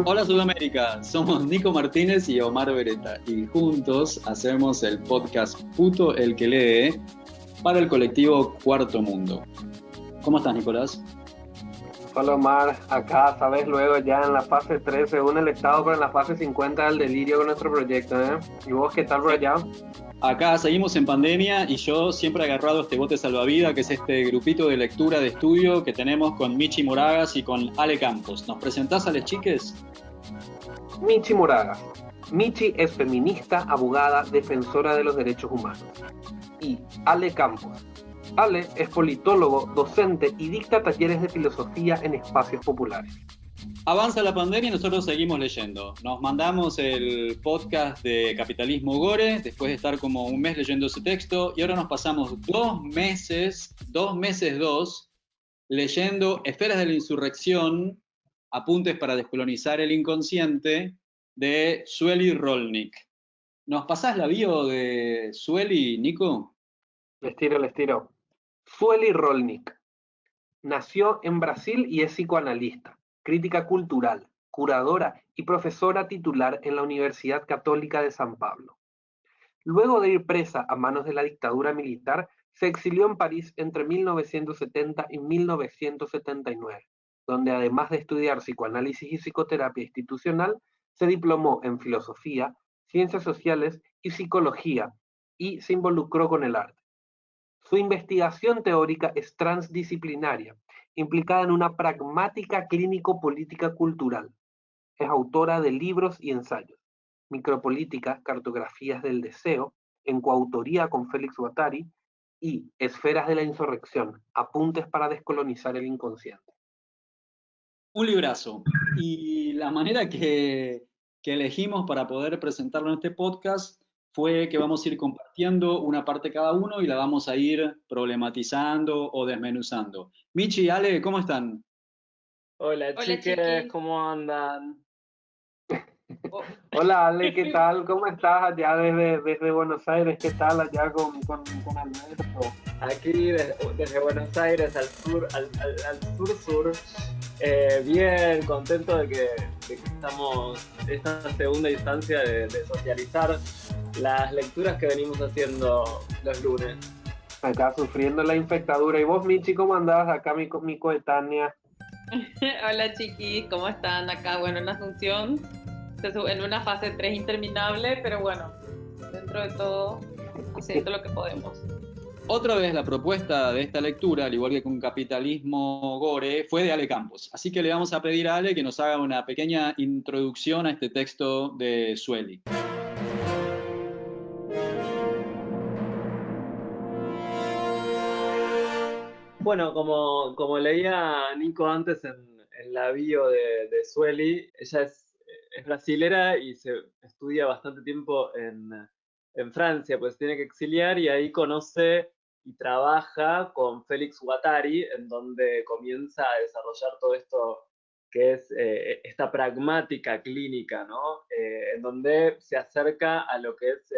Hola Sudamérica, somos Nico Martínez y Omar Beretta y juntos hacemos el podcast Puto el que lee para el colectivo Cuarto Mundo. ¿Cómo estás, Nicolás? Hola Omar, acá sabes luego ya en la fase 3 según el estado, pero en la fase 50 del delirio con nuestro proyecto, ¿eh? ¿Y vos qué tal por allá? Acá seguimos en pandemia y yo siempre he agarrado este bote salvavidas, que es este grupito de lectura de estudio que tenemos con Michi Moragas y con Ale Campos. ¿Nos presentás a las chiques? Michi Moragas. Michi es feminista, abogada, defensora de los derechos humanos. Y Ale Campos. Ale es politólogo, docente y dicta talleres de filosofía en espacios populares. Avanza la pandemia y nosotros seguimos leyendo. Nos mandamos el podcast de Capitalismo Gore, después de estar como un mes leyendo ese texto, y ahora nos pasamos 2 meses, leyendo Esferas de la Insurrección, apuntes para descolonizar el inconsciente, de Sueli Rolnik. ¿Nos pasás la bio de Sueli, Nico? Les tiro. Sueli Rolnik. Nació en Brasil y es psicoanalista, crítica cultural, curadora y profesora titular en la Universidad Católica de San Pablo. Luego de ir presa a manos de la dictadura militar, se exilió en París entre 1970 y 1979, donde además de estudiar psicoanálisis y psicoterapia institucional, se diplomó en filosofía, ciencias sociales y psicología, y se involucró con el arte. Su investigación teórica es transdisciplinaria, implicada en una pragmática clínico-política cultural. Es autora de libros y ensayos: Micropolítica, Cartografías del Deseo, en coautoría con Félix Guattari, y Esferas de la Insurrección, Apuntes para descolonizar el inconsciente. Un librazo. Y la manera que elegimos para poder presentarlo en este podcast fue que vamos a ir compartiendo una parte cada uno y la vamos a ir problematizando o desmenuzando. Michi y Ale, ¿cómo están? Hola chiques, chiquis. ¿cómo andan? Hola Ale, ¿qué tal? ¿Cómo estás allá desde Buenos Aires? ¿Qué tal allá con Alberto? Aquí desde Buenos Aires al sur, al sur. Bien, contento de que estamos en esta segunda instancia de socializar las lecturas que venimos haciendo los lunes. Acá sufriendo la infectadura. ¿Y vos, Michi, cómo andás? Acá mi coetánea. Hola chiquis, ¿cómo están? Acá, bueno, en Asunción, en una fase 3 interminable, pero bueno, dentro de todo, haciendo lo que podemos. Otra vez la propuesta de esta lectura, al igual que con Capitalismo Gore, fue de Ale Campos. Así que le vamos a pedir a Ale que nos haga una pequeña introducción a este texto de Sueli. Bueno, como leía Nico antes en la bio de Sueli, ella es brasilera y se estudia bastante tiempo en Francia, pues tiene que exiliar y ahí conoce y trabaja con Félix Guattari, en donde comienza a desarrollar todo esto que es esta pragmática clínica, ¿no? En donde se acerca a lo que es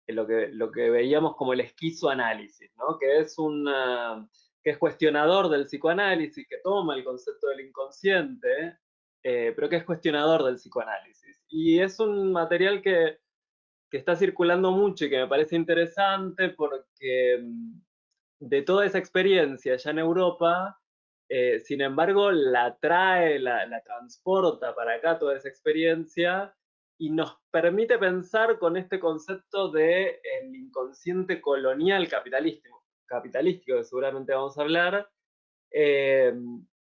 lo que veíamos como el esquizoanálisis, ¿no? Que es cuestionador del psicoanálisis, que toma el concepto del inconsciente, pero que es cuestionador del psicoanálisis. Y es un material que está circulando mucho y que me parece interesante porque de toda esa experiencia ya en Europa, sin embargo, la trae, la transporta para acá toda esa experiencia y nos permite pensar con este concepto de el inconsciente colonial capitalístico que seguramente vamos a hablar,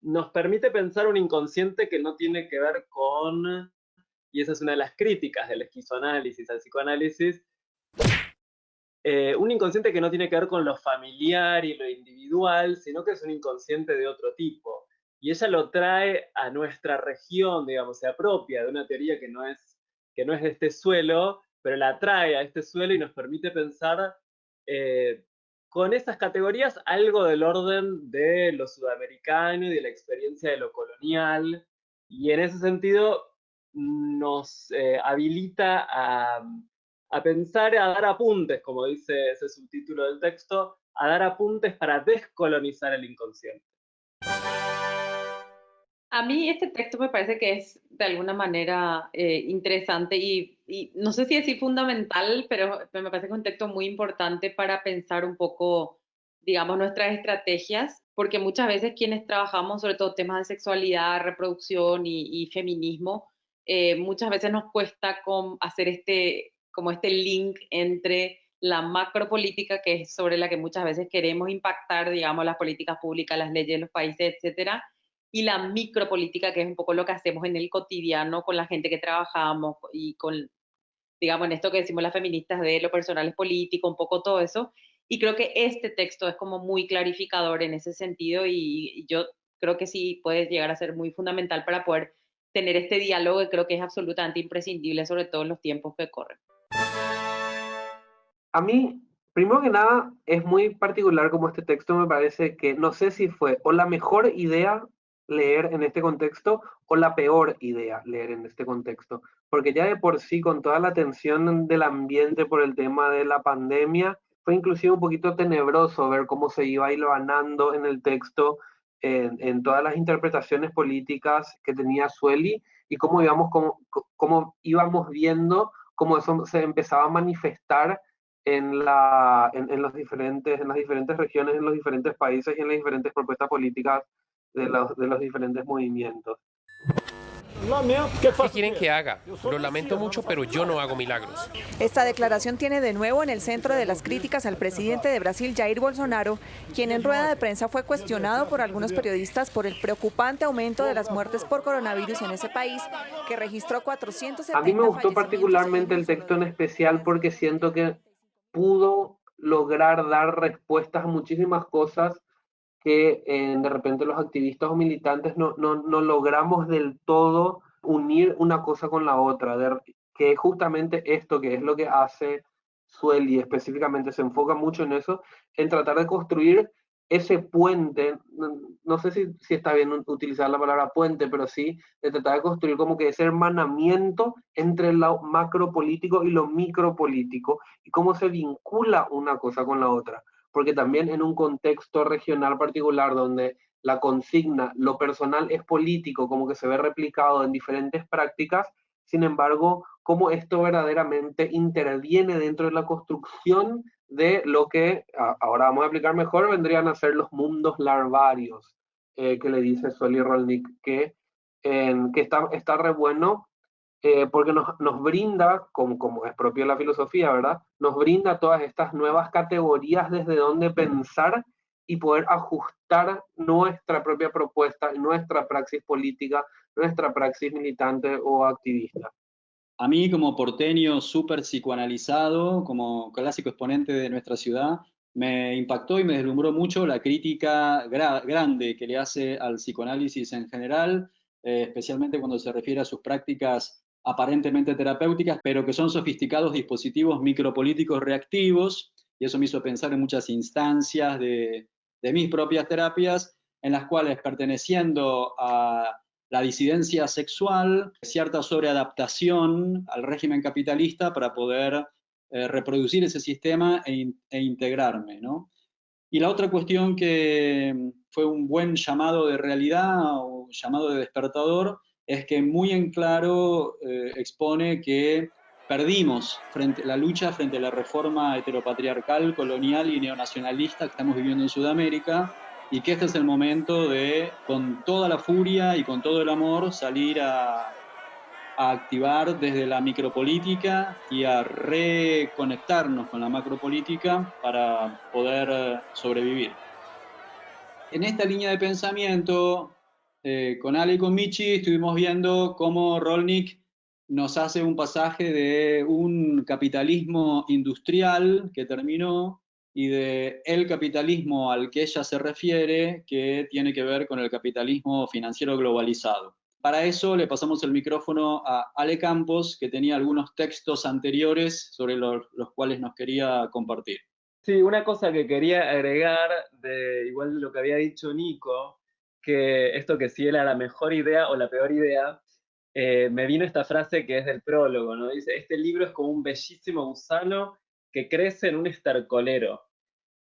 nos permite pensar un inconsciente que no tiene que ver con, y esa es una de las críticas del esquizoanálisis al psicoanálisis, un inconsciente que no tiene que ver con lo familiar y lo individual, sino que es un inconsciente de otro tipo. Y ella lo trae a nuestra región, digamos, se apropia de una teoría que no es de este suelo, pero la trae a este suelo y nos permite pensar con esas categorías algo del orden de lo sudamericano y de la experiencia de lo colonial, y en ese sentido nos habilita a pensar, a dar apuntes, como dice ese subtítulo del texto, a dar apuntes para descolonizar el inconsciente. A mí este texto me parece que es de alguna manera interesante y no sé si decir fundamental, pero me parece que es un texto muy importante para pensar un poco, digamos, nuestras estrategias, porque muchas veces quienes trabajamos sobre todo temas de sexualidad, reproducción y feminismo, muchas veces nos cuesta hacer como este link entre la macropolítica, que es sobre la que muchas veces queremos impactar, digamos, las políticas públicas, las leyes de los países, etcétera, y la micropolítica, que es un poco lo que hacemos en el cotidiano con la gente que trabajamos y con, digamos, en esto que decimos las feministas de lo personal es político, un poco todo eso. Y creo que este texto es como muy clarificador en ese sentido y yo creo que sí puede llegar a ser muy fundamental para poder tener este diálogo que creo que es absolutamente imprescindible, sobre todo en los tiempos que corren. A mí, primero que nada, es muy particular como este texto me parece que no sé si fue o la mejor idea leer en este contexto o la peor idea leer en este contexto, porque ya de por sí con toda la tensión del ambiente por el tema de la pandemia, fue inclusive un poquito tenebroso ver cómo se iba hilvanando en el texto, en todas las interpretaciones políticas que tenía Sueli y cómo cómo íbamos viendo cómo eso se empezaba a manifestar en las diferentes regiones, en los diferentes países y en las diferentes propuestas políticas de los diferentes movimientos. ¿Qué quieren que haga? Lo lamento mucho, pero yo no hago milagros. Esta declaración tiene de nuevo en el centro de las críticas al presidente de Brasil, Jair Bolsonaro, quien en rueda de prensa fue cuestionado por algunos periodistas por el preocupante aumento de las muertes por coronavirus en ese país, que registró 470 A mí me gustó particularmente el texto en especial porque siento que pudo lograr dar respuestas a muchísimas cosas que de repente los activistas o militantes no logramos del todo unir una cosa con la otra, que es justamente esto que es lo que hace Sueli, específicamente se enfoca mucho en eso, en tratar de construir ese puente, no sé si está bien utilizar la palabra puente, pero sí de tratar de construir como que ese hermanamiento entre lo macropolítico y lo micropolítico y cómo se vincula una cosa con la otra. Porque también en un contexto regional particular donde la consigna, lo personal es político, como que se ve replicado en diferentes prácticas, sin embargo, cómo esto verdaderamente interviene dentro de la construcción de lo que, ahora vamos a explicar mejor, vendrían a ser los mundos larvarios, que le dice Sueli Rolnik, que está re bueno, porque nos brinda, como es propio de la filosofía, ¿verdad? Nos brinda todas estas nuevas categorías desde donde pensar y poder ajustar nuestra propia propuesta, nuestra praxis política, nuestra praxis militante o activista. A mí, como porteño súper psicoanalizado, como clásico exponente de nuestra ciudad, me impactó y me deslumbró mucho la crítica grande que le hace al psicoanálisis en general, especialmente cuando se refiere a sus prácticas aparentemente terapéuticas, pero que son sofisticados dispositivos micropolíticos reactivos, y eso me hizo pensar en muchas instancias de mis propias terapias, en las cuales, perteneciendo a la disidencia sexual, cierta sobreadaptación al régimen capitalista para poder reproducir ese sistema e integrarme, ¿no? Y la otra cuestión que fue un buen llamado de realidad o llamado de despertador es que muy en claro expone que perdimos la lucha frente a la reforma heteropatriarcal, colonial y neonacionalista que estamos viviendo en Sudamérica, y que este es el momento de, con toda la furia y con todo el amor, salir a activar desde la micropolítica y a reconectarnos con la macropolítica para poder sobrevivir. En esta línea de pensamiento, con Ale y con Michi estuvimos viendo cómo Rolnik nos hace un pasaje de un capitalismo industrial que terminó y de el capitalismo al que ella se refiere, que tiene que ver con el capitalismo financiero globalizado. Para eso le pasamos el micrófono a Ale Campos, que tenía algunos textos anteriores sobre los cuales nos quería compartir. Sí, una cosa que quería agregar, igual de lo que había dicho Nico, que esto que si era la mejor idea o la peor idea, me vino esta frase que es del prólogo, ¿no? Dice, este libro es como un bellísimo gusano que crece en un estercolero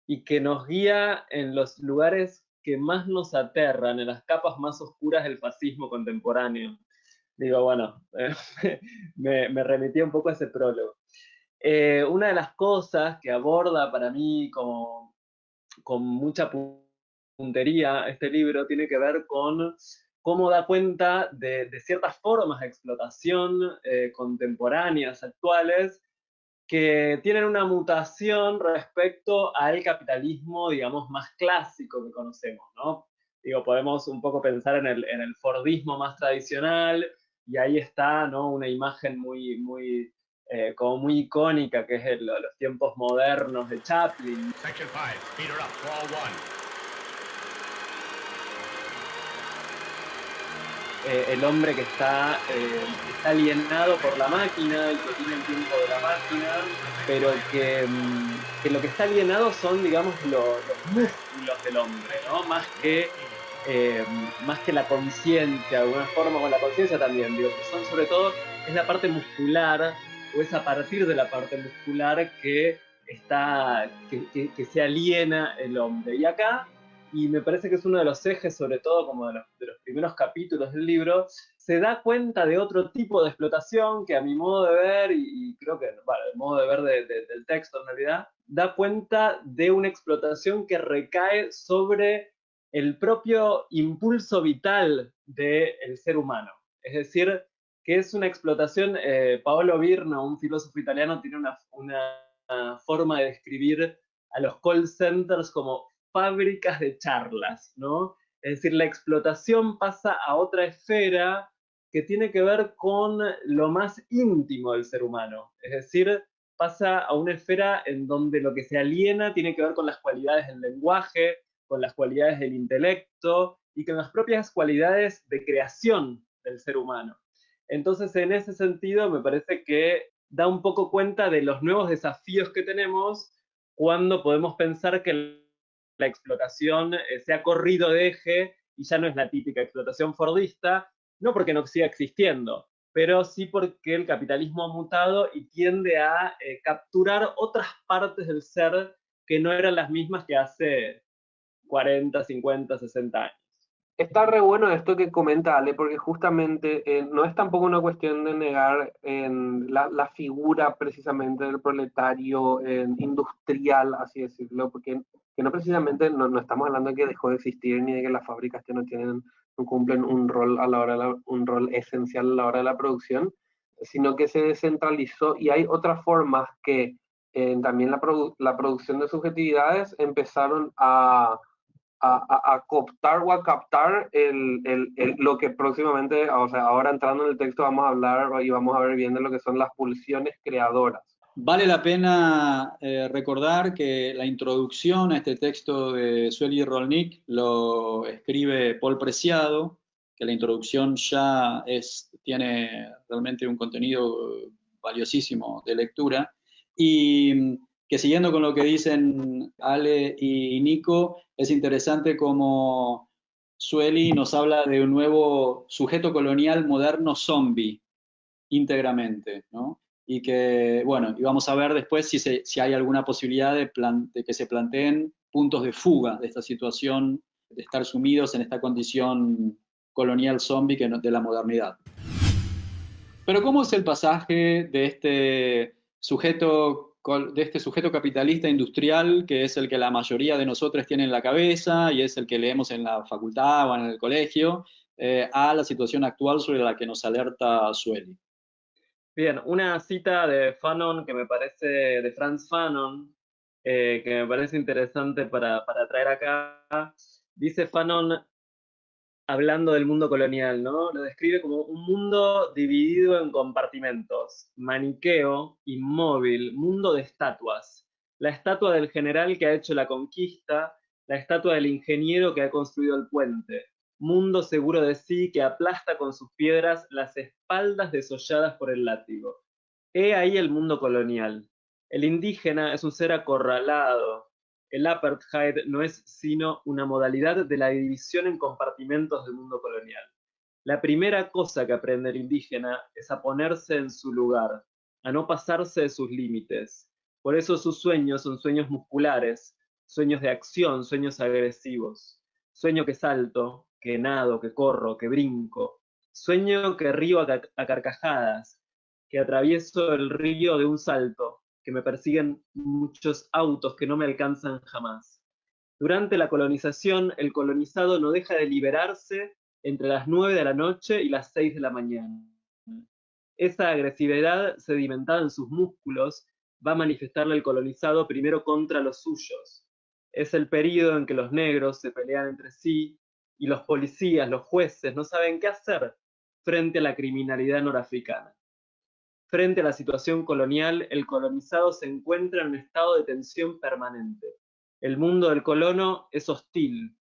y que nos guía en los lugares que más nos aterran, en las capas más oscuras del fascismo contemporáneo. Digo, bueno, me remitía un poco a ese prólogo. Una de las cosas que aborda para mí como, con mucha puntería este libro tiene que ver con cómo da cuenta de ciertas formas de explotación contemporáneas, actuales, que tienen una mutación respecto al capitalismo, digamos, más clásico que conocemos, ¿no? Digo, podemos un poco pensar en el Fordismo más tradicional, y ahí está, ¿no? Una imagen como muy icónica, que es los tiempos modernos de Chaplin. Section 5, speed her up, wall 1. El hombre que está alienado por la máquina y que tiene el tiempo de la máquina, pero que lo que está alienado son, digamos, los músculos del hombre, ¿no? Más que la conciencia, de alguna forma, con la conciencia también, digo, que son sobre todo, es la parte muscular, o es a partir de la parte muscular que se aliena el hombre. Y acá, y me parece que es uno de los ejes, sobre todo como de los primeros capítulos del libro, se da cuenta de otro tipo de explotación que a mi modo de ver, y creo que, bueno, el modo de ver del texto en realidad, da cuenta de una explotación que recae sobre el propio impulso vital del ser humano. Es decir, que es una explotación, Paolo Virno, un filósofo italiano, tiene una forma de describir a los call centers como fábricas de charlas, ¿no? Es decir, la explotación pasa a otra esfera que tiene que ver con lo más íntimo del ser humano. Es decir, pasa a una esfera en donde lo que se aliena tiene que ver con las cualidades del lenguaje, con las cualidades del intelecto y con las propias cualidades de creación del ser humano. Entonces, en ese sentido, me parece que da un poco cuenta de los nuevos desafíos que tenemos cuando podemos pensar que la explotación se ha corrido de eje y ya no es la típica explotación fordista, no porque no siga existiendo, pero sí porque el capitalismo ha mutado y tiende a capturar otras partes del ser que no eran las mismas que hace 40, 50, 60 años. Está re bueno esto que comenta Ale, porque justamente no es tampoco una cuestión de negar la figura precisamente del proletario industrial, así decirlo, porque que no precisamente no estamos hablando de que dejó de existir ni de que las fábricas que no cumplen un rol un rol esencial a la hora de la producción, sino que se descentralizó y hay otras formas que también la producción de subjetividades empezaron a cooptar o a captar lo que próximamente, o sea, ahora entrando en el texto vamos a hablar y vamos a ver bien de lo que son las pulsiones creadoras. Vale la pena recordar que la introducción a este texto de Sueli Rolnik lo escribe Paul Preciado, que la introducción ya tiene realmente un contenido valiosísimo de lectura, y que siguiendo con lo que dicen Ale y Nico, es interesante como Sueli nos habla de un nuevo sujeto colonial moderno zombie, íntegramente, ¿no? Y que, bueno, y vamos a ver después si hay alguna posibilidad de que se planteen puntos de fuga de esta situación, de estar sumidos en esta condición colonial zombie de la modernidad. Pero ¿cómo es el pasaje de este sujeto capitalista industrial, que es el que la mayoría de nosotros tiene en la cabeza y es el que leemos en la facultad o en el colegio, a la situación actual sobre la que nos alerta Sueli? Bien, una cita de Fanon que me parece, de Frantz Fanon, que me parece interesante para traer acá. Dice Fanon, hablando del mundo colonial, ¿no? Lo describe como un mundo dividido en compartimentos, maniqueo, inmóvil, mundo de estatuas. La estatua del general que ha hecho la conquista, la estatua del ingeniero que ha construido el puente. Mundo seguro de sí que aplasta con sus piedras las espaldas desolladas por el látigo. He ahí el mundo colonial. El indígena es un ser acorralado. El apartheid no es sino una modalidad de la división en compartimentos del mundo colonial. La primera cosa que aprende el indígena es a ponerse en su lugar, a no pasarse de sus límites. Por eso sus sueños son sueños musculares, sueños de acción, sueños agresivos. Sueño que salto, que nado, que corro, que brinco. Sueño que río a carcajadas, que atravieso el río de un salto, que me persiguen muchos autos que no me alcanzan jamás. Durante la colonización, el colonizado no deja de liberarse entre las 9 de la noche y las 6 de la mañana. Esa agresividad sedimentada en sus músculos va a manifestarle el colonizado primero contra los suyos. Es el periodo en que los negros se pelean entre sí y los policías, los jueces, no saben qué hacer frente a la criminalidad norafricana. Frente a la situación colonial, el colonizado se encuentra en un estado de tensión permanente. El mundo del colono es hostil,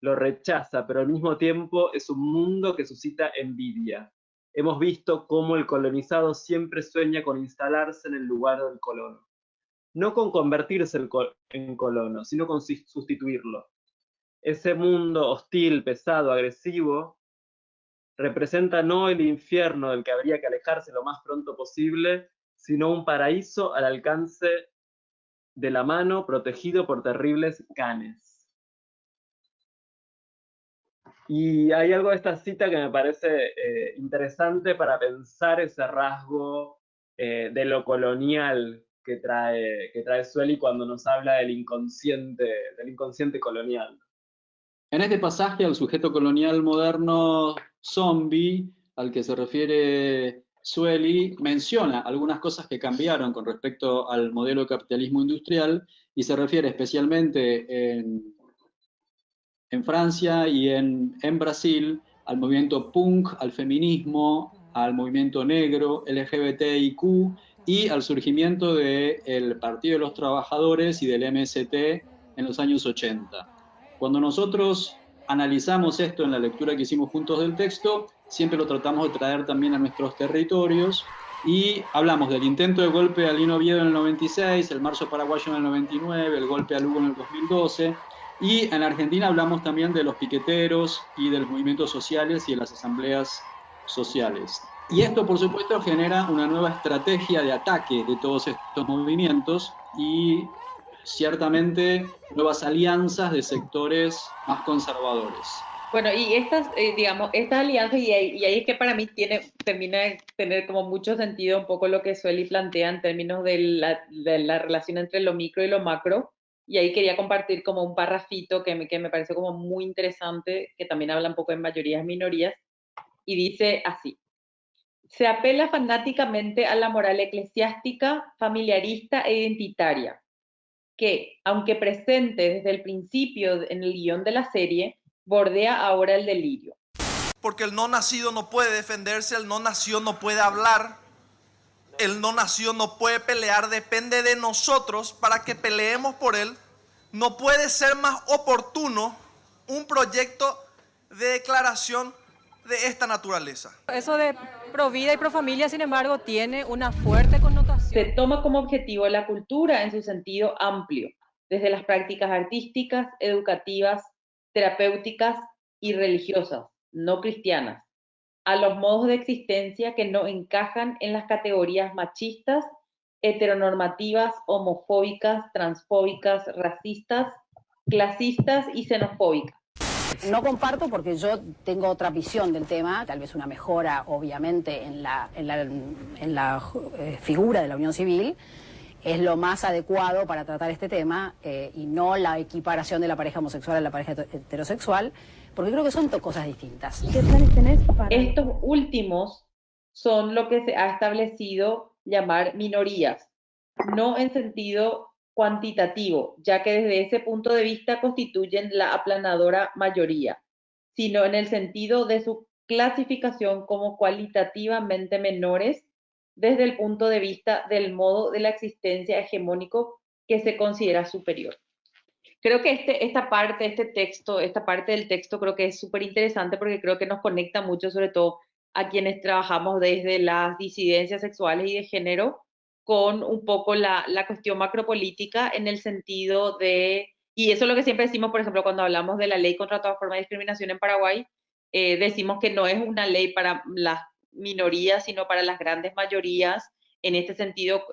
lo rechaza, pero al mismo tiempo es un mundo que suscita envidia. Hemos visto cómo el colonizado siempre sueña con instalarse en el lugar del colono. No con convertirse en colono, sino con sustituirlo. Ese mundo hostil, pesado, agresivo, representa no el infierno del que habría que alejarse lo más pronto posible, sino un paraíso al alcance de la mano, protegido por terribles canes. Y hay algo de esta cita que me parece interesante para pensar ese rasgo de lo colonial que trae Sueli cuando nos habla del inconsciente colonial. En este pasaje, al sujeto colonial moderno zombie, al que se refiere Sueli, menciona algunas cosas que cambiaron con respecto al modelo de capitalismo industrial y se refiere especialmente en Francia y en Brasil al movimiento punk, al feminismo, al movimiento negro, LGBTIQ y al surgimiento del Partido de los Trabajadores y del MST en los años 80. Cuando nosotros analizamos esto en la lectura que hicimos juntos del texto, siempre lo tratamos de traer también a nuestros territorios y hablamos del intento de golpe a Lino Oviedo en el 96, el marzo paraguayo en el 99, el golpe a Lugo en el 2012, y en Argentina hablamos también de los piqueteros y de los movimientos sociales y de las asambleas sociales. Y esto, por supuesto, genera una nueva estrategia de ataque de todos estos movimientos y ciertamente nuevas alianzas de sectores más conservadores. Bueno, y estas, digamos, estas alianzas, y ahí es que para mí termina de tener como mucho sentido un poco lo que Sueli plantea en términos de la relación entre lo micro y lo macro, y ahí quería compartir como un parrafito que me parece como muy interesante, que también habla un poco de mayorías y minorías, y dice así: se apela fanáticamente a la moral eclesiástica, familiarista e identitaria, que, aunque presente desde el principio en el guión de la serie, bordea ahora el delirio. Porque el no nacido no puede defenderse, el no nacido no puede hablar, el no nacido no puede pelear, depende de nosotros para que peleemos por él. No puede ser más oportuno un proyecto de declaración de esta naturaleza. Eso de pro vida y pro familia, sin embargo, tiene una fuerte connotación. Se toma como objetivo la cultura en su sentido amplio, desde las prácticas artísticas, educativas, terapéuticas y religiosas, no cristianas, a los modos de existencia que no encajan en las categorías machistas, heteronormativas, homofóbicas, transfóbicas, racistas, clasistas y xenofóbicas. No comparto porque yo tengo otra visión del tema, tal vez una mejora obviamente en la figura de la unión civil, es lo más adecuado para tratar este tema y no la equiparación de la pareja homosexual a la pareja heterosexual, porque creo que son dos cosas distintas. ¿Qué planes tenés para...? Estos últimos son lo que se ha establecido llamar minorías, no en sentido cuantitativo, ya que desde ese punto de vista constituyen la aplanadora mayoría, sino en el sentido de su clasificación como cualitativamente menores desde el punto de vista del modo de la existencia hegemónico que se considera superior. Creo que esta parte del texto creo que es súper interesante porque creo que nos conecta mucho, sobre todo a quienes trabajamos desde las disidencias sexuales y de género, con un poco la cuestión macropolítica en el sentido de, y eso es lo que siempre decimos, por ejemplo, cuando hablamos de la ley contra toda forma de discriminación en Paraguay, decimos que no es una ley para las minorías, sino para las grandes mayorías, en este sentido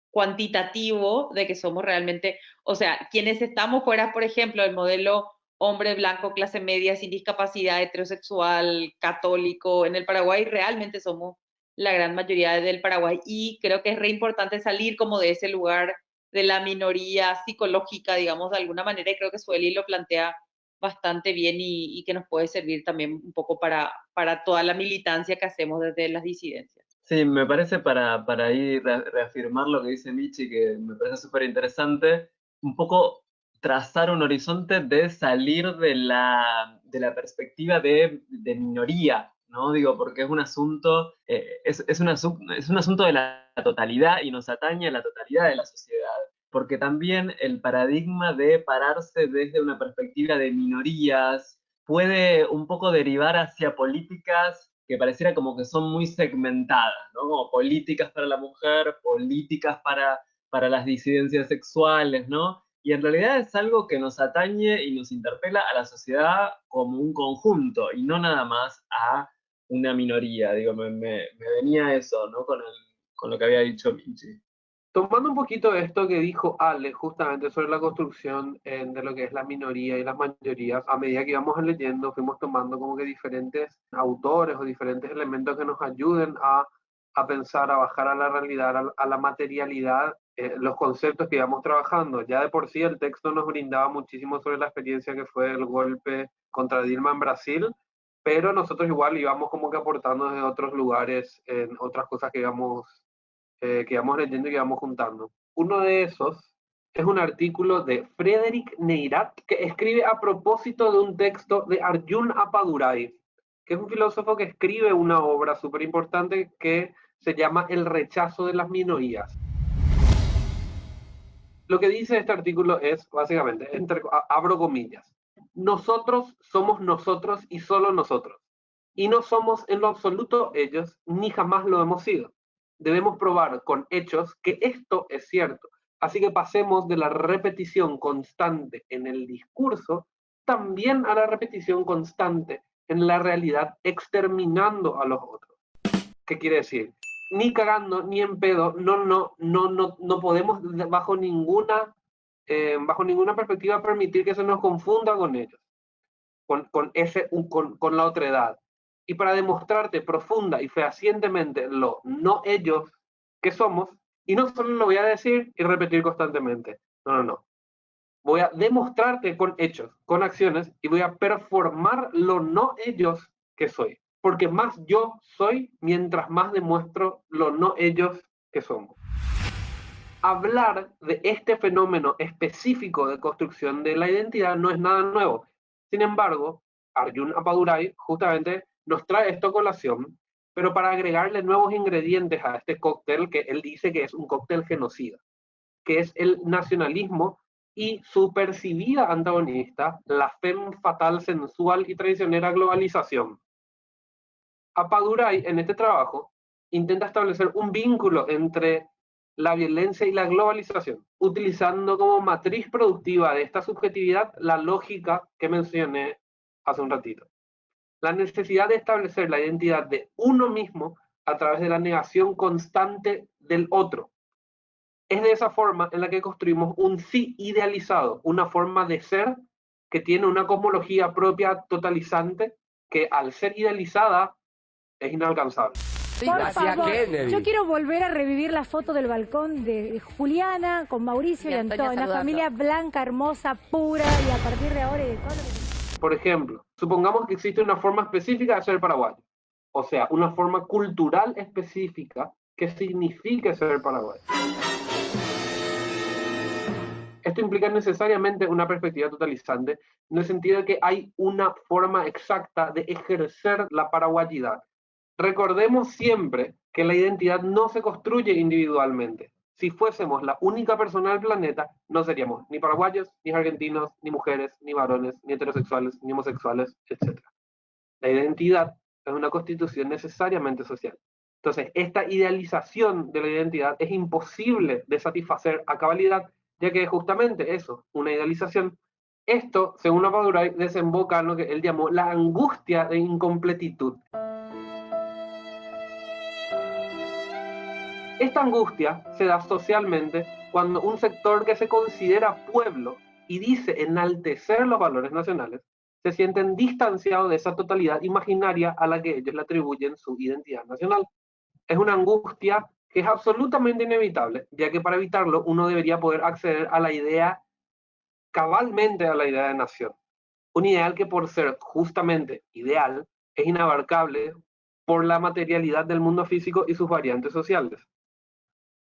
cuantitativo de que somos realmente, o sea, quienes estamos fuera, por ejemplo, del modelo hombre blanco, clase media, sin discapacidad, heterosexual, católico, en el Paraguay realmente somos la gran mayoría del Paraguay y creo que es re importante salir como de ese lugar de la minoría psicológica, digamos, de alguna manera, y creo que Sueli lo plantea bastante bien y que nos puede servir también un poco para toda la militancia que hacemos desde las disidencias. Sí, me parece para ahí reafirmar lo que dice Michi, que me parece súper interesante, un poco trazar un horizonte de salir de la perspectiva de minoría, ¿no? Digo, porque es un asunto, es un asunto de la totalidad y nos atañe a la totalidad de la sociedad. Porque también el paradigma de pararse desde una perspectiva de minorías puede un poco derivar hacia políticas que pareciera como que son muy segmentadas, ¿no? Como políticas para la mujer, políticas para las disidencias sexuales, ¿no? Y en realidad es algo que nos atañe y nos interpela a la sociedad como un conjunto y no nada más a una minoría. Digo, me venía eso, ¿no? Con lo que había dicho Michi. Tomando un poquito esto que dijo Ale, justamente sobre la construcción de lo que es la minoría y las mayorías, a medida que íbamos leyendo, fuimos tomando como que diferentes autores o diferentes elementos que nos ayuden a pensar, a bajar a la realidad, a la materialidad, los conceptos que íbamos trabajando. Ya de por sí el texto nos brindaba muchísimo sobre la experiencia que fue el golpe contra Dilma en Brasil, pero nosotros igual íbamos como que aportando desde otros lugares, en otras cosas que íbamos leyendo y que íbamos juntando. Uno de esos es un artículo de Frédéric Neyrat que escribe a propósito de un texto de Arjun Appadurai, que es un filósofo que escribe una obra súper importante que se llama El rechazo de las minorías. Lo que dice este artículo es, básicamente, abro comillas, nosotros somos nosotros y solo nosotros, y no somos en lo absoluto ellos, ni jamás lo hemos sido. Debemos probar con hechos que esto es cierto. Así que pasemos de la repetición constante en el discurso también a la repetición constante en la realidad, exterminando a los otros. ¿Qué quiere decir? Ni cagando, ni en pedo, no podemos bajo ninguna perspectiva permitir que se nos confunda con ellos, con la otredad. Y para demostrarte profunda y fehacientemente lo no ellos que somos, y no solo lo voy a decir y repetir constantemente, no. Voy a demostrarte con hechos, con acciones, y voy a performar lo no ellos que soy. Porque más yo soy mientras más demuestro lo no ellos que somos. Hablar de este fenómeno específico de construcción de la identidad no es nada nuevo. Sin embargo, Arjun Appadurai justamente nos trae esto a colación, pero para agregarle nuevos ingredientes a este cóctel que él dice que es un cóctel genocida, que es el nacionalismo y su percibida antagonista, la femme fatal, sensual y traicionera globalización. Appadurai en este trabajo intenta establecer un vínculo entre la violencia y la globalización, utilizando como matriz productiva de esta subjetividad la lógica que mencioné hace un ratito. La necesidad de establecer la identidad de uno mismo a través de la negación constante del otro. Es de esa forma en la que construimos un sí idealizado, una forma de ser que tiene una cosmología propia totalizante que al ser idealizada es inalcanzable. Por favor, yo quiero volver a revivir la foto del balcón de Juliana con Mauricio y Antonio, una familia blanca, hermosa, pura, y a partir de ahora y de todo lo que... Por ejemplo, supongamos que existe una forma específica de ser paraguayo, o sea, una forma cultural específica que signifique ser paraguayo. Esto implica necesariamente una perspectiva totalizante, en el sentido de que hay una forma exacta de ejercer la paraguayidad. Recordemos siempre que la identidad no se construye individualmente. Si fuésemos la única persona del planeta, no seríamos ni paraguayos, ni argentinos, ni mujeres, ni varones, ni heterosexuales, ni homosexuales, etc. La identidad es una constitución necesariamente social. Entonces, esta idealización de la identidad es imposible de satisfacer a cabalidad, ya que justamente eso, una idealización. Esto, según Apadurai, desemboca en lo que él llamó la angustia de incompletitud. Esta angustia se da socialmente cuando un sector que se considera pueblo y dice enaltecer los valores nacionales, se sienten distanciados de esa totalidad imaginaria a la que ellos le atribuyen su identidad nacional. Es una angustia que es absolutamente inevitable, ya que para evitarlo uno debería poder acceder a la idea, cabalmente a la idea de nación. Un ideal que por ser justamente ideal es inabarcable por la materialidad del mundo físico y sus variantes sociales.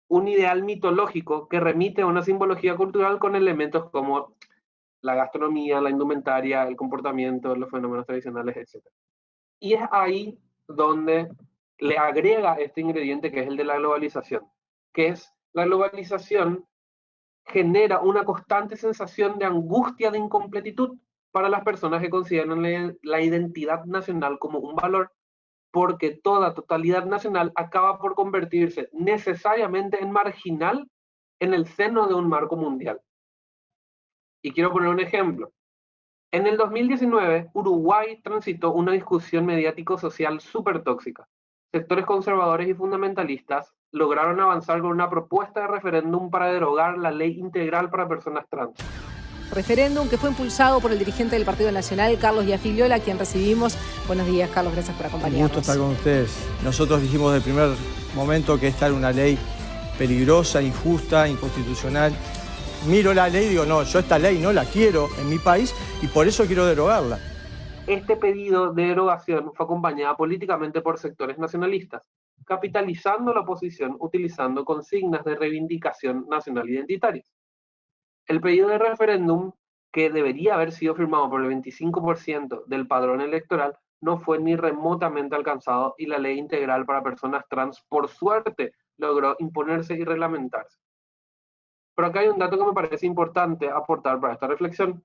Un ideal mitológico que remite a una simbología cultural con elementos como la gastronomía, la indumentaria, el comportamiento, los fenómenos tradicionales, etc. Y es ahí donde le agrega este ingrediente que es el de la globalización, que es la globalización genera una constante sensación de angustia de incompletitud para las personas que consideran la identidad nacional como un valor, porque toda totalidad nacional acaba por convertirse necesariamente en marginal en el seno de un marco mundial. Y quiero poner un ejemplo. En el 2019, Uruguay transitó una discusión mediático-social súper tóxica. Sectores conservadores y fundamentalistas lograron avanzar con una propuesta de referéndum para derogar la ley integral para personas trans. Referéndum que fue impulsado por el dirigente del Partido Nacional, Carlos Giafiliola, a quien recibimos. Buenos días, Carlos, gracias por acompañarnos. Un gusto estar con ustedes. Nosotros dijimos desde el primer momento que esta era una ley peligrosa, injusta, inconstitucional. Miro la ley y digo, no, yo esta ley no la quiero en mi país y por eso quiero derogarla. Este pedido de derogación fue acompañado políticamente por sectores nacionalistas, capitalizando la oposición utilizando consignas de reivindicación nacional identitaria. El pedido de referéndum, que debería haber sido firmado por el 25% del padrón electoral, no fue ni remotamente alcanzado y la ley integral para personas trans, por suerte, logró imponerse y reglamentarse. Pero acá hay un dato que me parece importante aportar para esta reflexión.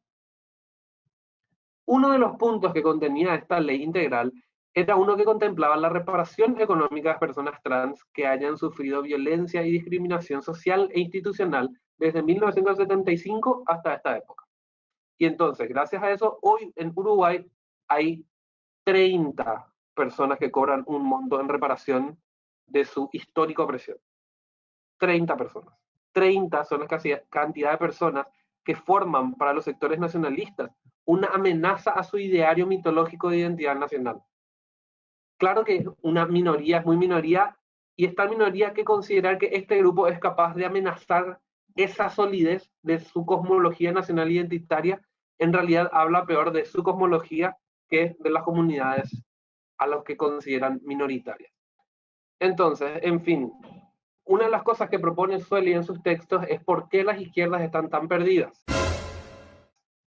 Uno de los puntos que contenía esta ley integral era uno que contemplaba la reparación económica de personas trans que hayan sufrido violencia y discriminación social e institucional desde 1975 hasta esta época. Y entonces, gracias a eso, hoy en Uruguay hay 30 personas que cobran un monto en reparación de su histórica opresión. 30 personas. 30 son la cantidad de personas que forman para los sectores nacionalistas una amenaza a su ideario mitológico de identidad nacional. Claro que una minoría es muy minoría, y esta minoría que considerar que este grupo es capaz de amenazar esa solidez de su cosmología nacional identitaria, en realidad habla peor de su cosmología que de las comunidades a los que consideran minoritarias. Entonces, en fin, una de las cosas que propone Sueli en sus textos es por qué las izquierdas están tan perdidas.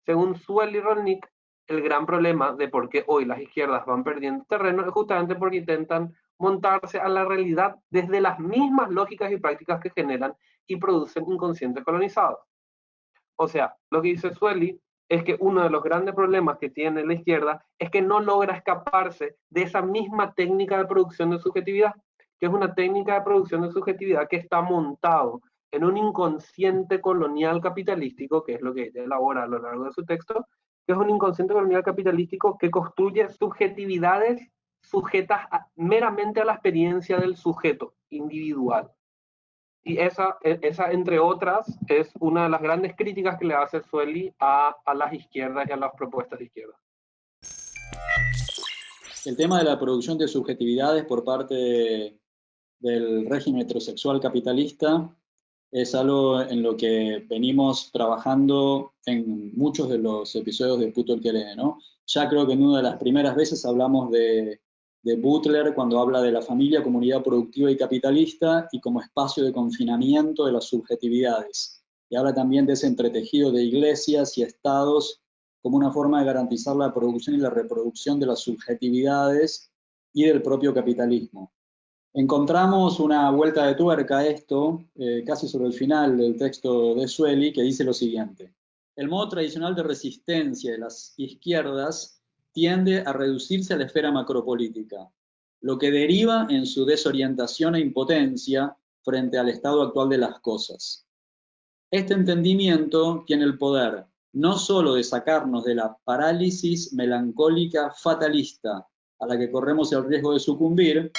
Según Sueli Rolnik, el gran problema de por qué hoy las izquierdas van perdiendo terreno es justamente porque intentan montarse a la realidad desde las mismas lógicas y prácticas que generan y producen inconscientes colonizados. O sea, lo que dice Sueli es que uno de los grandes problemas que tiene la izquierda es que no logra escaparse de esa misma técnica de producción de subjetividad, que es una técnica de producción de subjetividad que está montado en un inconsciente colonial capitalístico, que es lo que ella elabora a lo largo de su texto, que es un inconsciente colonial capitalístico que construye subjetividades sujetas meramente a la experiencia del sujeto individual. Y esa, entre otras, es una de las grandes críticas que le hace Sueli a las izquierdas y a las propuestas de izquierda. El tema de la producción de subjetividades por parte del régimen heterosexual capitalista es algo en lo que venimos trabajando en muchos de los episodios de Puto el que lee, ¿no? Ya creo que en una de las primeras veces hablamos de Butler cuando habla de la familia, comunidad productiva y capitalista y como espacio de confinamiento de las subjetividades. Y habla también de ese entretejido de iglesias y estados como una forma de garantizar la producción y la reproducción de las subjetividades y del propio capitalismo. Encontramos una vuelta de tuerca a esto, casi sobre el final del texto de Sueli, que dice lo siguiente. El modo tradicional de resistencia de las izquierdas tiende a reducirse a la esfera macropolítica. lo que deriva en su desorientación e impotencia frente al estado actual de las cosas. Este entendimiento tiene el poder no solo de sacarnos de la parálisis melancólica fatalista a la que corremos el riesgo de sucumbir,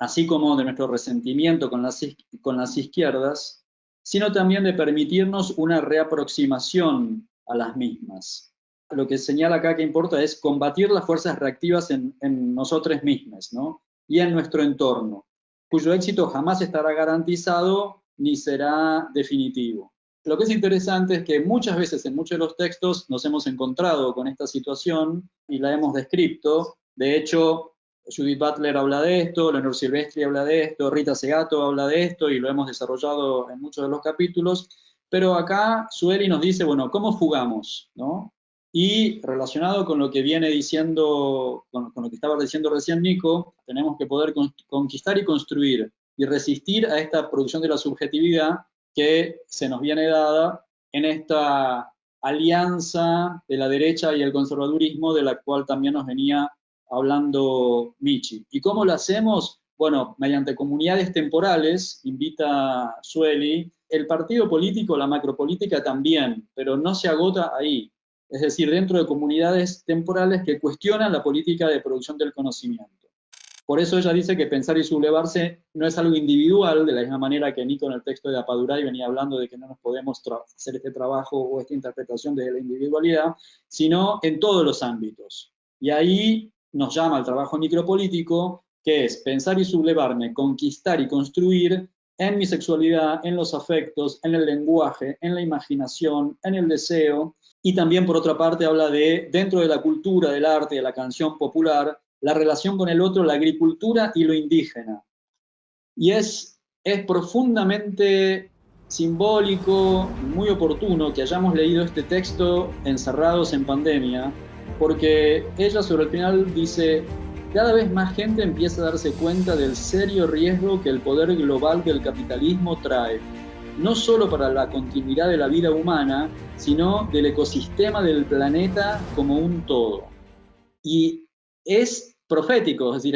así como de nuestro resentimiento con las izquierdas, sino también de permitirnos una reaproximación a las mismas. Lo que señala acá que importa es combatir las fuerzas reactivas en nosotros mismos, ¿no? Y en nuestro entorno, cuyo éxito jamás estará garantizado ni será definitivo. Lo que es interesante es que muchas veces en muchos de los textos nos hemos encontrado con esta situación y la hemos descrito. De hecho, Judith Butler habla de esto, Leonor Silvestri habla de esto, Rita Segato habla de esto y lo hemos desarrollado en muchos de los capítulos. Pero acá Sueli nos dice, bueno, ¿cómo fugamos? ¿No? Y relacionado con lo que viene diciendo, con lo que estaba diciendo recién Nico, tenemos que poder conquistar y construir y resistir a esta producción de la subjetividad que se nos viene dada en esta alianza de la derecha y el conservadurismo de la cual también nos venía hablando Michi. ¿Y cómo lo hacemos? Bueno, mediante comunidades temporales, invita Sueli, el partido político, la macropolítica también, pero no se agota ahí. Es decir, dentro de comunidades temporales que cuestionan la política de producción del conocimiento. Por eso ella dice que pensar y sublevarse no es algo individual, de la misma manera que Nico en el texto de Apaduray venía hablando de que no nos podemos hacer este trabajo o esta interpretación de la individualidad, sino en todos los ámbitos. Y ahí nos llama el trabajo micropolítico, que es pensar y sublevarme, conquistar y construir en mi sexualidad, en los afectos, en el lenguaje, en la imaginación, en el deseo. Y también, por otra parte, habla de, dentro de la cultura, del arte, de la canción popular, la relación con el otro, la agricultura y lo indígena. Y es profundamente simbólico, muy oportuno que hayamos leído este texto encerrados en pandemia, porque ella sobre el final dice, cada vez más gente empieza a darse cuenta del serio riesgo que el poder global del capitalismo trae, no solo para la continuidad de la vida humana, sino del ecosistema del planeta como un todo. Y es profético, es decir,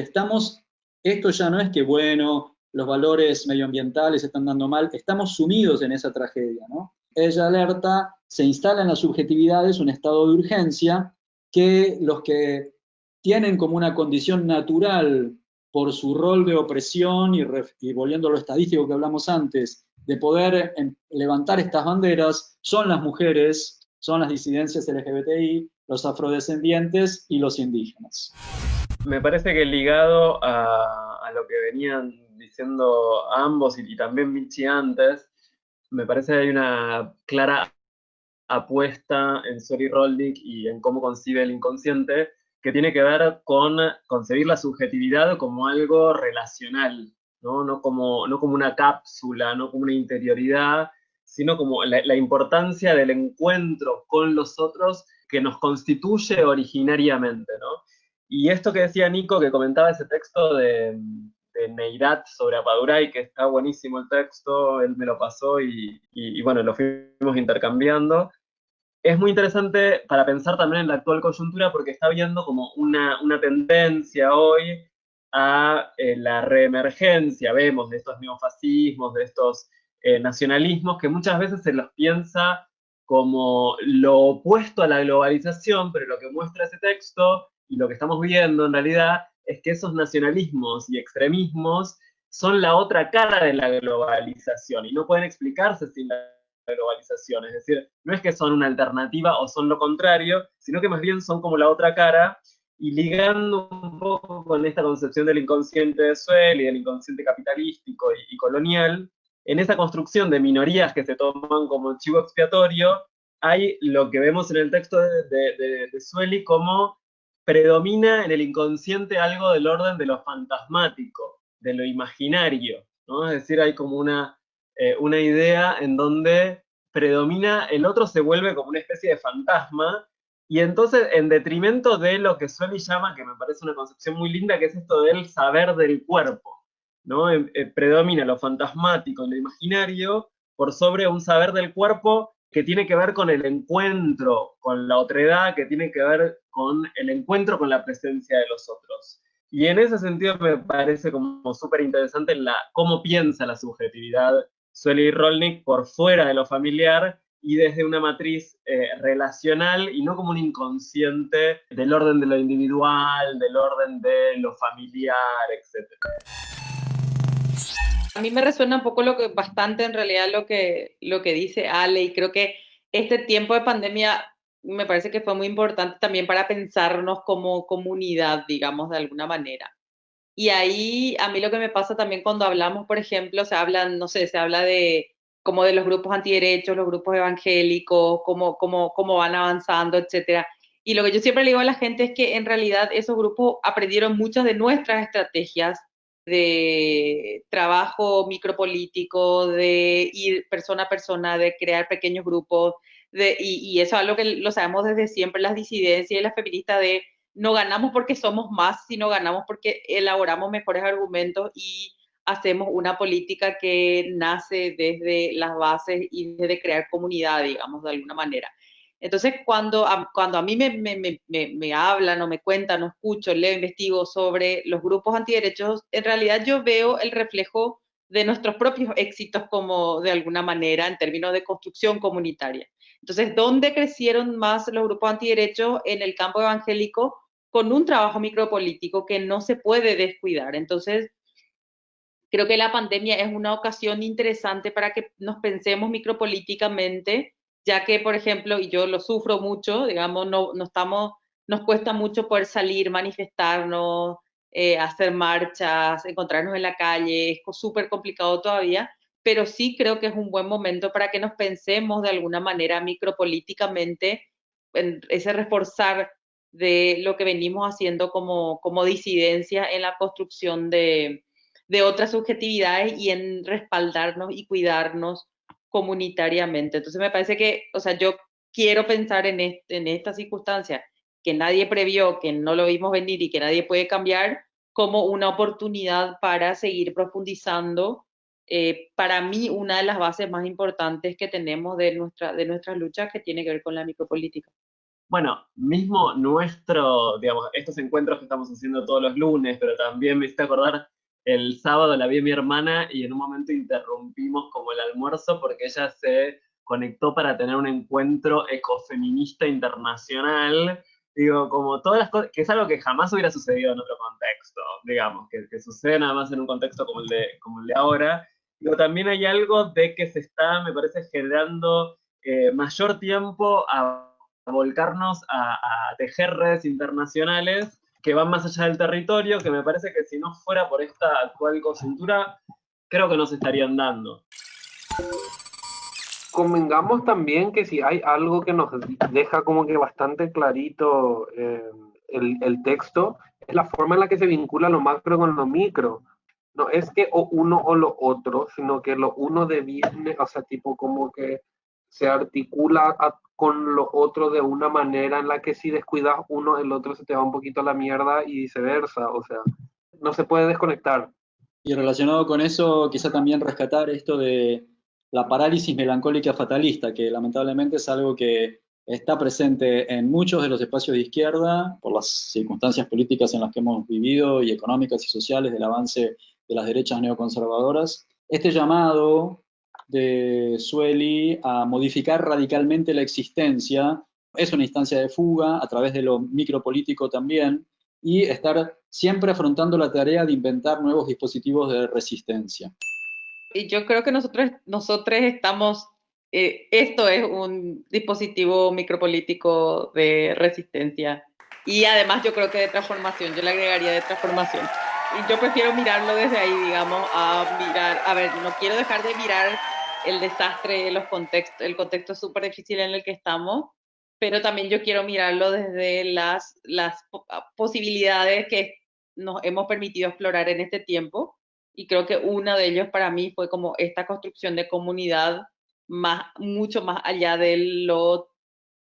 esto ya no es que, bueno, los valores medioambientales están dando mal, estamos sumidos en esa tragedia, ¿no? Ella alerta, se instala en las subjetividades un estado de urgencia que los que tienen como una condición natural por su rol de opresión y volviendo a lo estadístico que hablamos antes, de poder levantar estas banderas, son las mujeres, son las disidencias LGBTI, los afrodescendientes y los indígenas. Me parece que ligado a lo que venían diciendo ambos y también Michi antes, me parece que hay una clara apuesta en Sueli Rolnik y en cómo concibe el inconsciente, que tiene que ver con concebir la subjetividad como algo relacional, no como una cápsula, no como una interioridad, sino como la importancia del encuentro con los otros que nos constituye originariamente, ¿no? Y esto que decía Nico, que comentaba ese texto de Neirat sobre Apaduray, que está buenísimo el texto, él me lo pasó y bueno, lo fuimos intercambiando. Es muy interesante para pensar también en la actual coyuntura porque está viendo como una tendencia hoy a la reemergencia, vemos, de estos neofascismos, de estos nacionalismos, que muchas veces se los piensa como lo opuesto a la globalización, pero lo que muestra ese texto y lo que estamos viendo en realidad es que esos nacionalismos y extremismos son la otra cara de la globalización y no pueden explicarse sin la globalización. Es decir, no es que son una alternativa o son lo contrario, sino que más bien son como la otra cara. Y ligando un poco con esta concepción del inconsciente de Sueli, del inconsciente capitalístico y colonial, en esa construcción de minorías que se toman como chivo expiatorio, hay lo que vemos en el texto de Sueli como predomina en el inconsciente algo del orden de lo fantasmático, de lo imaginario, ¿no? Es decir, hay como una idea en donde predomina, el otro se vuelve como una especie de fantasma, y entonces en detrimento de lo que Sueli llama, que me parece una concepción muy linda, que es esto del saber del cuerpo, ¿no? Predomina lo fantasmático, lo imaginario, por sobre un saber del cuerpo que tiene que ver con el encuentro con la otredad, que tiene que ver con el encuentro con la presencia de los otros. Y en ese sentido me parece como súper interesante cómo piensa la subjetividad Sueli Rolnik por fuera de lo familiar y desde una matriz relacional y no como un inconsciente del orden de lo individual, del orden de lo familiar, etc. A mí me resuena un poco bastante en realidad lo que dice Ale, y creo que este tiempo de pandemia me parece que fue muy importante también para pensarnos como comunidad, digamos, de alguna manera. Y ahí a mí lo que me pasa también cuando hablamos, por ejemplo, se habla de como de los grupos antiderechos, los grupos evangélicos, cómo van avanzando, etcétera. Y lo que yo siempre le digo a la gente es que en realidad esos grupos aprendieron muchas de nuestras estrategias de trabajo micropolítico, de ir persona a persona, de crear pequeños grupos, y eso es algo que lo sabemos desde siempre, las disidencias y las feministas, de no ganamos porque somos más, sino ganamos porque elaboramos mejores argumentos y hacemos una política que nace desde las bases y desde crear comunidad, digamos, de alguna manera. Entonces, cuando a mí me hablan o me cuentan o escucho, leo, investigo sobre los grupos antiderechos, en realidad yo veo el reflejo de nuestros propios éxitos como de alguna manera en términos de construcción comunitaria. Entonces, ¿dónde crecieron más los grupos antiderechos? En el campo evangélico, con un trabajo micropolítico que no se puede descuidar. Entonces, creo que la pandemia es una ocasión interesante para que nos pensemos micropolíticamente, ya que, por ejemplo, y yo lo sufro mucho, digamos, nos cuesta mucho poder salir, manifestarnos, hacer marchas, encontrarnos en la calle, es súper complicado todavía, pero sí creo que es un buen momento para que nos pensemos de alguna manera micropolíticamente en ese reforzar de lo que venimos haciendo como disidencia en la construcción de otras subjetividades y en respaldarnos y cuidarnos comunitariamente. Entonces me parece que, o sea, yo quiero pensar en esta circunstancia que nadie previó, que no lo vimos venir y que nadie puede cambiar, como una oportunidad para seguir profundizando. Para mí, una de las bases más importantes que tenemos de nuestras luchas, que tiene que ver con la micropolítica. Bueno, mismo digamos, estos encuentros que estamos haciendo todos los lunes, pero también me hiciste acordar, el sábado la vi a mi hermana y en un momento interrumpimos como el almuerzo porque ella se conectó para tener un encuentro ecofeminista internacional. Digo, como todas las cosas, que es algo que jamás hubiera sucedido en otro contexto, digamos, que sucede nada más en un contexto como el de ahora. Digo, también hay algo de que se está, me parece, generando mayor tiempo a volcarnos a tejer redes internacionales que van más allá del territorio, que me parece que si no fuera por esta actual coyuntura, creo que no se estarían dando. Convengamos también que si hay algo que nos deja como que bastante clarito el texto, es la forma en la que se vincula lo macro con lo micro. No es que o uno o lo otro, sino que lo uno deviene, o sea, tipo como que se articula con lo otro de una manera en la que si descuidas uno, el otro se te va un poquito a la mierda y viceversa, o sea, no se puede desconectar. Y relacionado con eso, quizá también rescatar esto de la parálisis melancólica fatalista, que lamentablemente es algo que está presente en muchos de los espacios de izquierda, por las circunstancias políticas en las que hemos vivido y económicas y sociales del avance de las derechas neoconservadoras. Este llamado de Sueli a modificar radicalmente la existencia es una instancia de fuga a través de lo micropolítico también, y estar siempre afrontando la tarea de inventar nuevos dispositivos de resistencia. Y yo creo que nosotros estamos, esto es un dispositivo micropolítico de resistencia y además yo creo que de transformación, yo le agregaría de transformación. Y yo prefiero mirarlo desde ahí, digamos, a ver, no quiero dejar de mirar el desastre, el contexto súper difícil en el que estamos, pero también yo quiero mirarlo desde las posibilidades que nos hemos permitido explorar en este tiempo, y creo que uno de ellos para mí fue como esta construcción de comunidad mucho más allá de lo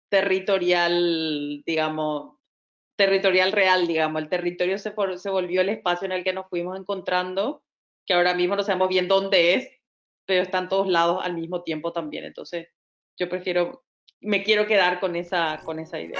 territorial, digamos, territorial real, digamos. El territorio se volvió el espacio en el que nos fuimos encontrando, que ahora mismo no sabemos bien dónde es, pero está en todos lados al mismo tiempo también. Entonces, yo me quiero quedar con esa idea.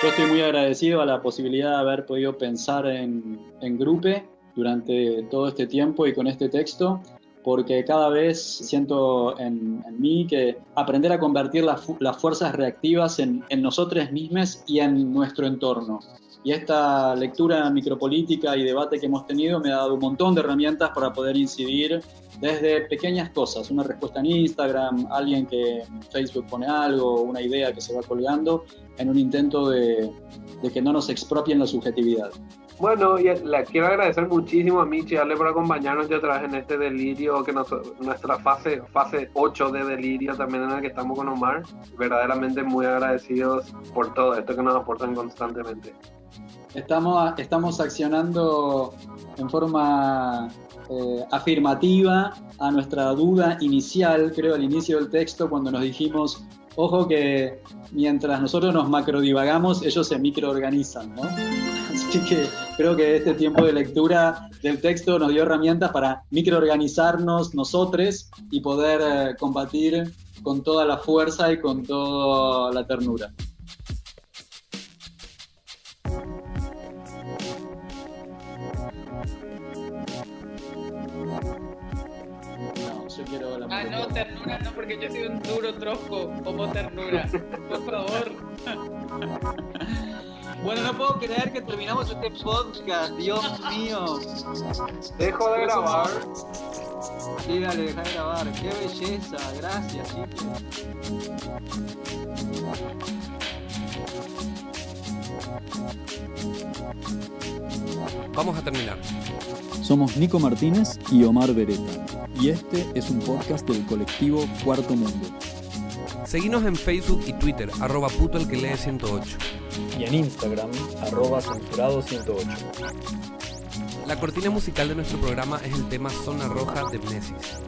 Yo estoy muy agradecido a la posibilidad de haber podido pensar en Grupe durante todo este tiempo y con este texto, porque cada vez siento en mí que aprender a convertir las fuerzas reactivas en nosotros mismos y en nuestro entorno. Y esta lectura micropolítica y debate que hemos tenido me ha dado un montón de herramientas para poder incidir desde pequeñas cosas, una respuesta en Instagram, alguien que en Facebook pone algo, una idea que se va colgando, en un intento de que no nos expropien la subjetividad. Bueno, y le quiero agradecer muchísimo a Michi Ale por acompañarnos ya otra vez en este delirio, nuestra fase 8 de delirio también en la que estamos con Omar. Verdaderamente muy agradecidos por todo esto que nos aportan constantemente. Estamos accionando en forma afirmativa a nuestra duda inicial, creo al inicio del texto, cuando nos dijimos, ojo que mientras nosotros nos macrodivagamos, ellos se microorganizan, ¿no? Así que creo que este tiempo de lectura del texto nos dio herramientas para microorganizarnos nosotros y poder combatir con toda la fuerza y con toda la ternura. No, ternura no, porque yo soy un duro tronco, como ternura, por favor. Bueno, no puedo creer que terminamos este podcast, Dios mío. Dejo de grabar. Sí, dale, deja de grabar. Qué belleza, gracias, chicos. Vamos a terminar. Somos Nico Martínez y Omar Beretta, y este es un podcast del colectivo Cuarto Mundo. Seguinos en Facebook y Twitter, @putoelquelee108. Y en Instagram, @censurado108. La cortina musical de nuestro programa es el tema Zona Roja de Mnesis.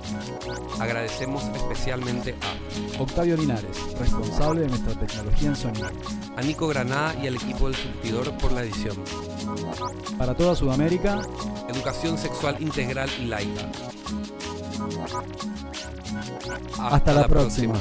Agradecemos especialmente a Octavio Linares, responsable de nuestra tecnología en sonido. A Nico Granada y al equipo del Surtidor por la edición. Para toda Sudamérica, educación sexual integral y laica. Hasta la próxima.